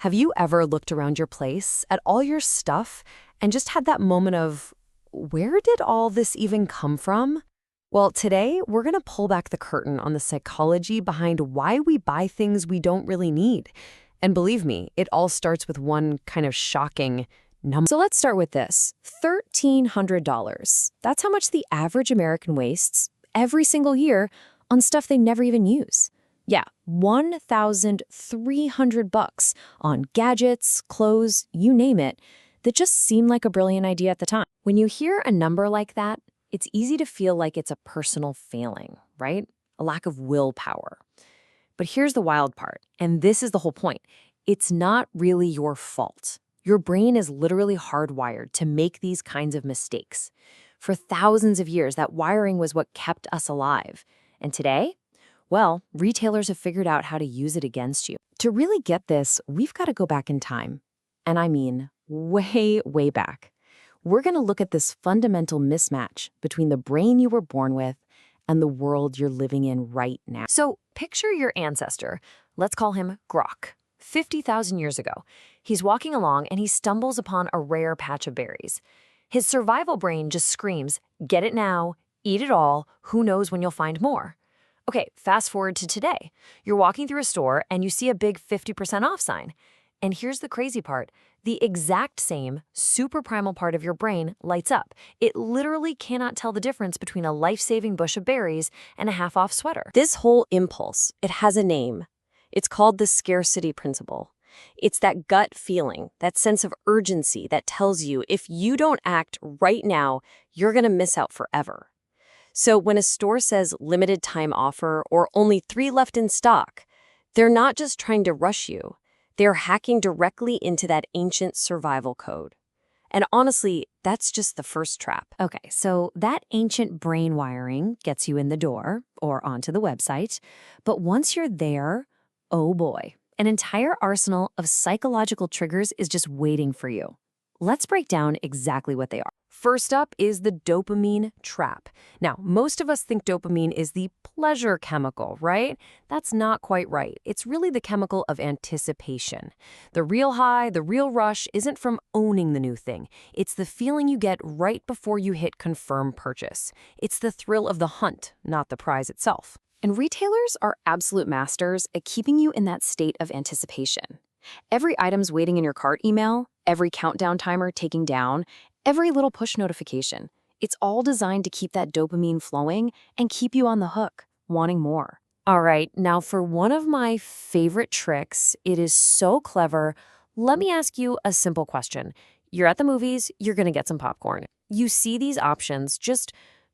Have you ever looked around your place at all your stuff and just had that moment of, where did all this even come from? Well, today we're going to pull back the curtain on the psychology behind why we buy things we don't really need. And believe me, it all starts with one kind of shocking number. So let's start with this. $1,300. That's how much the average American wastes every single year on stuff they never even use. Yeah, $1,300 on gadgets, clothes, you name it, that just seemed like a brilliant idea at the time. When you hear a number like that, it's easy to feel like it's a personal failing, right? A lack of willpower. But here's the wild part, and this is the whole point. It's not really your fault. Your brain is literally hardwired to make these kinds of mistakes. For thousands of years, that wiring was what kept us alive. And today, well, retailers have figured out how to use it against you. To really get this, we've got to go back in time. And I mean, way, way back. We're going to look at this fundamental mismatch between the brain you were born with and the world you're living in right now. So picture your ancestor. Let's call him Grok. 50,000 years ago, he's walking along and he stumbles upon a rare patch of berries. His survival brain just screams, "Get it now, eat it all, who knows when you'll find more." Okay, fast forward to today. You're walking through a store and you see a big 50% off sign. And here's the crazy part. The exact same super primal part of your brain lights up. It literally cannot tell the difference between a life-saving bush of berries and a half-off sweater. This whole impulse, it has a name. It's called the scarcity principle. It's that gut feeling, that sense of urgency that tells you if you don't act right now, you're going to miss out forever. So when a store says limited time offer or only 3 left in stock, they're not just trying to rush you. They're hacking directly into that ancient survival code. And honestly, that's just the first trap. Okay, so that ancient brain wiring gets you in the door or onto the website. But once you're there, oh boy, an entire arsenal of psychological triggers is just waiting for you. Let's break down exactly what they are. First up is the dopamine trap. Now, most of us think dopamine is the pleasure chemical, right? That's not quite right. It's really the chemical of anticipation. The real high, the real rush isn't from owning the new thing. It's the feeling you get right before you hit confirm purchase. It's the thrill of the hunt, not the prize itself. And retailers are absolute masters at keeping you in that state of anticipation. Every item's waiting in your cart email, every countdown timer taking down, every little push notification. It's all designed to keep that dopamine flowing and keep you on the hook, wanting more. All right, now for one of my favorite tricks, it is so clever. Let me ask you a simple question. You're at the movies, you're gonna get some popcorn. You see these options, just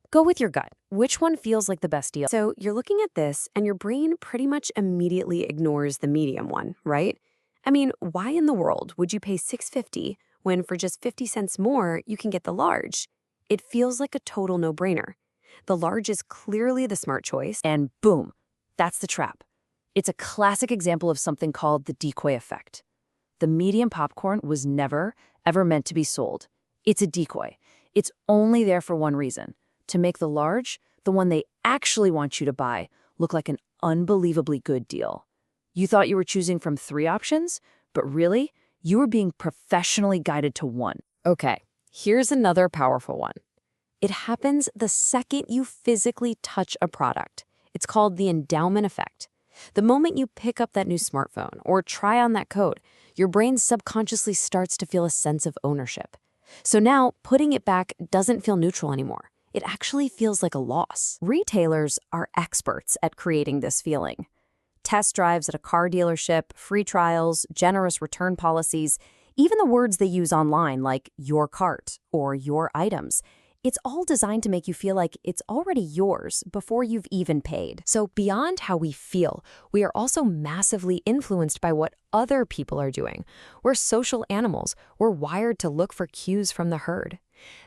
go with your gut. Which one feels like the best deal? So you're looking at this and your brain pretty much immediately ignores the medium one, right? I mean, why in the world would you pay $6.50 when for just 50 cents more you can get the large? It feels like a total no-brainer. The large is clearly the smart choice, and boom, that's the trap. It's a classic example of something called the decoy effect. The medium popcorn was never, ever meant to be sold. It's a decoy. It's only there for one reason: to make the large, the one they actually want you to buy, look like an unbelievably good deal. You thought you were choosing from 3 options, but really, you were being professionally guided to one. Okay, here's another powerful one. It happens the second you physically touch a product. It's called the endowment effect. The moment you pick up that new smartphone or try on that coat, your brain subconsciously starts to feel a sense of ownership. So now, putting it back doesn't feel neutral anymore. It actually feels like a loss. Retailers are experts at creating this feeling. Test drives at a car dealership, free trials, generous return policies, even the words they use online like your cart or your items. It's all designed to make you feel like it's already yours before you've even paid. So beyond how we feel, we are also massively influenced by what other people are doing. We're social animals. We're wired to look for cues from the herd.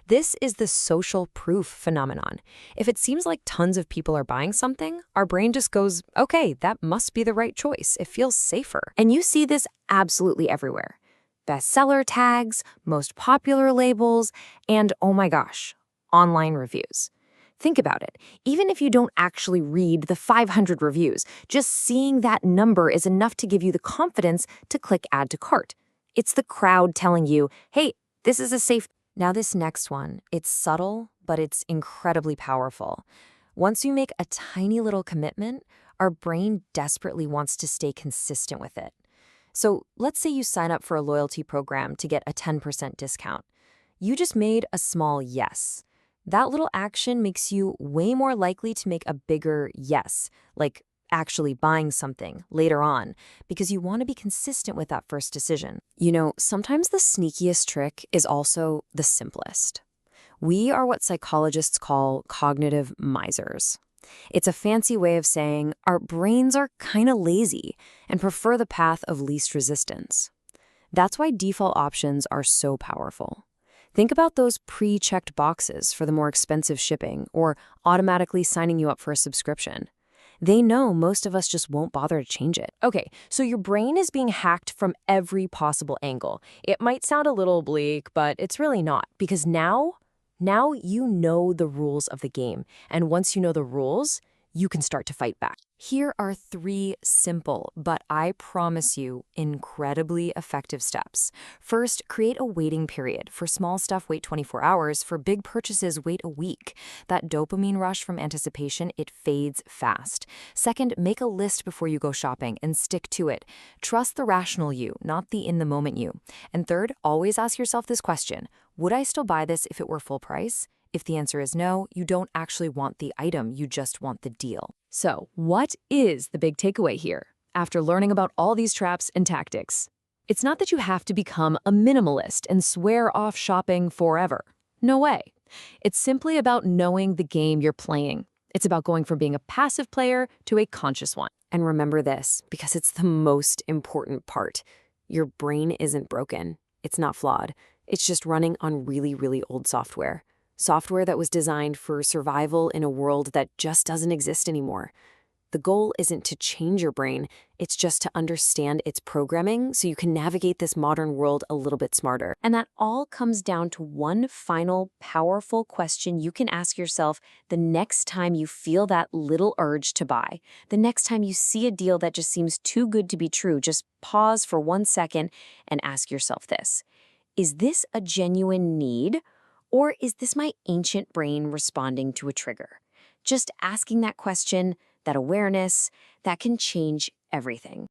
This is the social proof phenomenon. If it seems like tons of people are buying something, our brain just goes, okay, that must be the right choice. It feels safer. And you see this absolutely everywhere. Bestseller tags, most popular labels, and oh my gosh, online reviews. Think about it. Even if you don't actually read the 500 reviews, just seeing that number is enough to give you the confidence to click Add to Cart. It's the crowd telling you, hey, this is a safe. Now, this next one, it's subtle, but it's incredibly powerful. Once you make a tiny little commitment, our brain desperately wants to stay consistent with it. So let's say you sign up for a loyalty program to get a 10% discount. You just made a small yes. That little action makes you way more likely to make a bigger yes, like actually buying something later on, because you want to be consistent with that first decision. You know, sometimes the sneakiest trick is also the simplest. We are what psychologists call cognitive misers. It's a fancy way of saying our brains are kind of lazy and prefer the path of least resistance. That's why default options are so powerful. Think about those pre-checked boxes for the more expensive shipping or automatically signing you up for a subscription. They know most of us just won't bother to change it. Okay, so your brain is being hacked from every possible angle. It might sound a little bleak, but it's really not, because now you know the rules of the game. And once you know the rules, you can start to fight back. Here are 3 simple, but I promise you, incredibly effective steps. First, create a waiting period. For small stuff, wait 24 hours. For big purchases, wait a week. That dopamine rush from anticipation, it fades fast. Second, make a list before you go shopping and stick to it. Trust the rational you, not the in-the-moment you. And third, always ask yourself this question: would I still buy this if it were full price? If the answer is no, you don't actually want the item, you just want the deal. So, what is the big takeaway here, after learning about all these traps and tactics? It's not that you have to become a minimalist and swear off shopping forever. No way. It's simply about knowing the game you're playing. It's about going from being a passive player to a conscious one. And remember this, because it's the most important part. Your brain isn't broken. It's not flawed. It's just running on really, really old software. Software that was designed for survival in a world that just doesn't exist anymore. The goal isn't to change your brain, it's just to understand its programming so you can navigate this modern world a little bit smarter. And that all comes down to one final, powerful question you can ask yourself the next time you feel that little urge to buy. The next time you see a deal that just seems too good to be true, just pause for 1 second and ask yourself this: is this a genuine need? Or is this my ancient brain responding to a trigger? Just asking that question, that awareness, that can change everything.